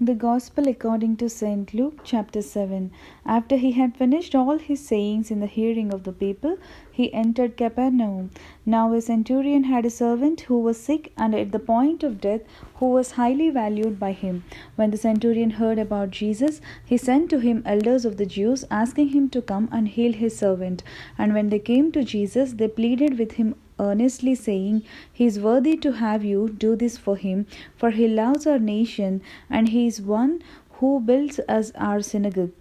The Gospel according to St. Luke, chapter 7. After he had finished all his sayings in the hearing of the people, he entered Capernaum. Now a centurion had a servant who was sick and at the point of death, who was highly valued by him. When the centurion heard about Jesus, he sent to him elders of the Jews, asking him to come and heal his servant. And when they came to Jesus, they pleaded with him earnestly, saying, He is worthy to have you do this for him, for he loves our nation, and he is one who builds us our synagogue.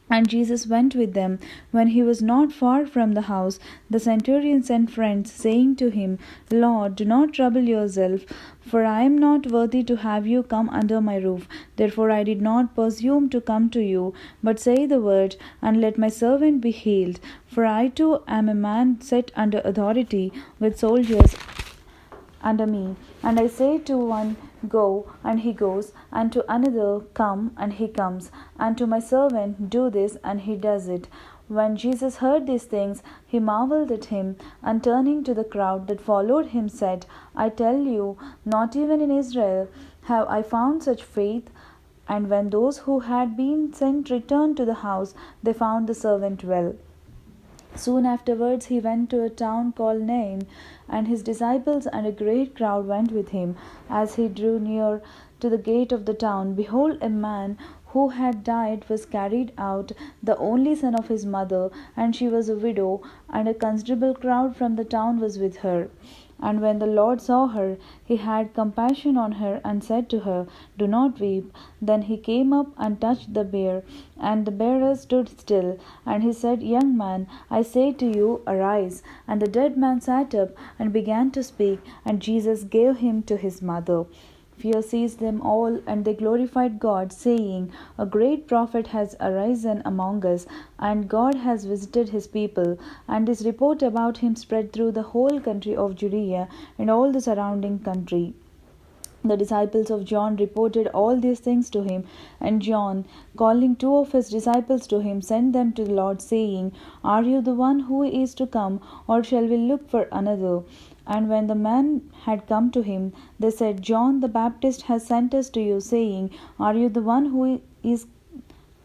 And Jesus went with them. When he was not far from the house, the centurion sent friends, saying to him, Lord, do not trouble yourself, for I am not worthy to have you come under my roof. Therefore I did not presume to come to you, but say the word, and let my servant be healed. For I too am a man set under authority, with soldiers under me. And I say to one, Go, and he goes, and to another, Come, and he comes, and to my servant, Do this, and he does it. When Jesus heard these things, he marveled at him, and turning to the crowd that followed him, said, I tell you, not even in Israel have I found such faith. And when those who had been sent returned to the house, they found the servant well. Soon afterwards he went to a town called Nain, and his disciples and a great crowd went with him. As he drew near to the gate of the town, behold, a man who had died was carried out, the only son of his mother, and she was a widow, and a considerable crowd from the town was with her. And when the Lord saw her, he had compassion on her, and said to her, Do not weep. Then he came up and touched the bier, and the bearer stood still. And he said, Young man, I say to you, arise. And the dead man sat up and began to speak, and Jesus gave him to his mother. Fear seized them all, and they glorified God, saying, A great prophet has arisen among us, and God has visited his people. And this report about him spread through the whole country of Judea and all the surrounding country. The disciples of John reported all these things to him, and John, calling two of his disciples to him, sent them to the Lord, saying, Are you the one who is to come, or shall we look for another? And when the men had come to him, they said, John the Baptist has sent us to you, saying, Are you the one who is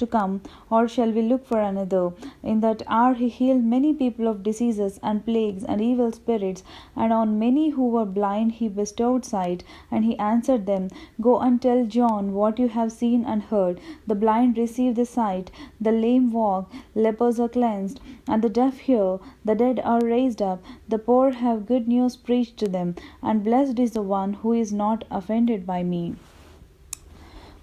to come, or shall we look for another? In that hour he healed many people of diseases and plagues and evil spirits, and on many who were blind he bestowed sight. And he answered them, Go and tell John what you have seen and heard. The blind receive the sight, the lame walk, lepers are cleansed, and the deaf hear, the dead are raised up, the poor have good news preached to them, and blessed is the one who is not offended by me.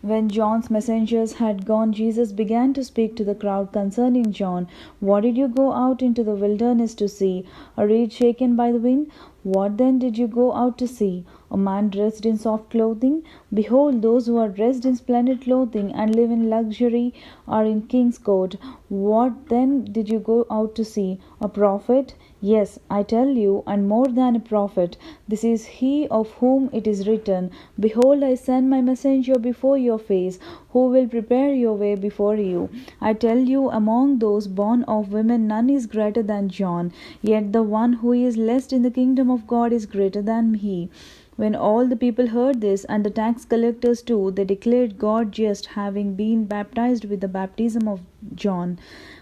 When John's messengers had gone, Jesus began to speak to the crowd concerning John. What did you go out into the wilderness to see? A reed shaken by the wind? What then did you go out to see? A man dressed in soft clothing? Behold, those who are dressed in splendid clothing and live in luxury are in king's court. What then did you go out to see? A prophet? Yes, I tell you, and more than a prophet. This is he of whom it is written, Behold, I send my messenger before your face, who will prepare your way before you. I tell you, among those born of women none is greater than John, yet the one who is least in the kingdom of God is greater than he. When all the people heard this, and the tax collectors too, they declared God just, having been baptized with the baptism of John.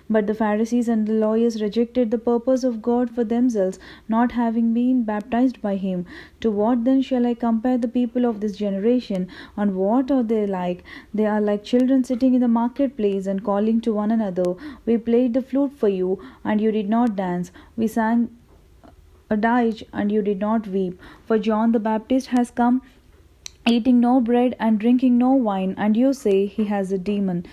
But the Pharisees and the lawyers rejected the purpose of God for themselves, not having been baptized by him. To what then shall I compare the people of this generation? And what are they like? They are like children sitting in the marketplace and calling to one another, We played the flute for you, and you did not dance. We sang a dirge, and you did not weep. For John the Baptist has come, eating no bread and drinking no wine, and you say he has a demon.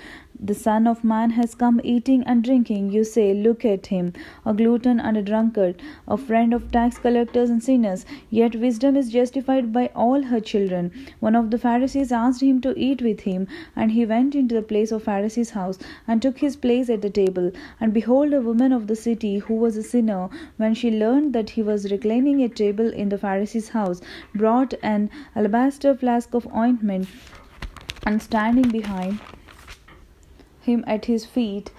The Son of Man has come eating and drinking. You say, Look at him, a glutton and a drunkard, a friend of tax collectors and sinners. Yet wisdom is justified by all her children. One of the Pharisees asked him to eat with him, and he went into the place of Pharisee's house, and took his place at the table. And behold, a woman of the city, who was a sinner, when she learned that he was reclining at table in the Pharisee's house, brought an alabaster flask of ointment, and standing behind him at his feet,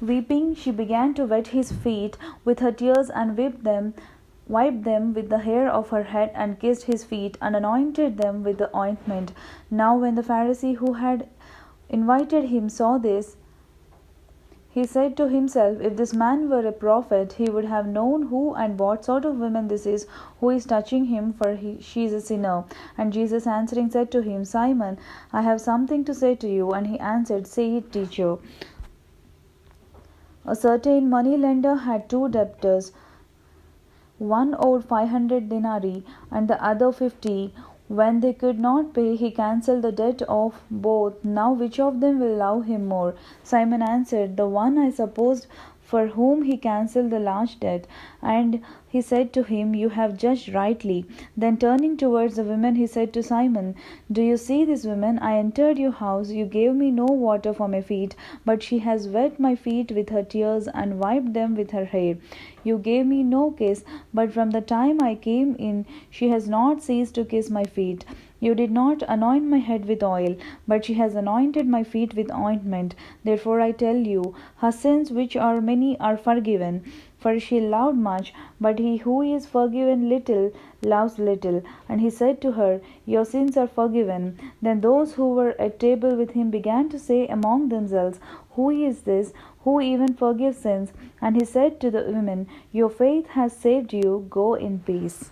weeping, she began to wet his feet with her tears and wiped them wiped them with the hair of her head, and kissed his feet, and anointed them with the ointment. Now, when the Pharisee who had invited him saw this, he said to himself, if this man were a prophet, he would have known who and what sort of woman this is who is touching him, for she is a sinner. And Jesus answering said to him, Simon, I have something to say to you. And he answered, Say it, teacher. A certain money lender had two debtors. One owed 500 denarii and the other 50. When they could not pay, he cancelled the debt of both. Now, which of them will love him more? Simon answered, The one, I suppose, for whom he cancelled the large debt. And he said to him, You have judged rightly. Then turning towards the women, he said to Simon, Do you see this woman? I entered your house. You gave me no water for my feet, but she has wet my feet with her tears and wiped them with her hair. You gave me no kiss, but from the time I came in, she has not ceased to kiss my feet. You did not anoint my head with oil, but she has anointed my feet with ointment. Therefore I tell you, her sins, which are many, are forgiven, for she loved much. But he who is forgiven little loves little. And he said to her, Your sins are forgiven. Then those who were at table with him began to say among themselves, Who is this who even forgives sins? And he said to the women, Your faith has saved you. Go in peace.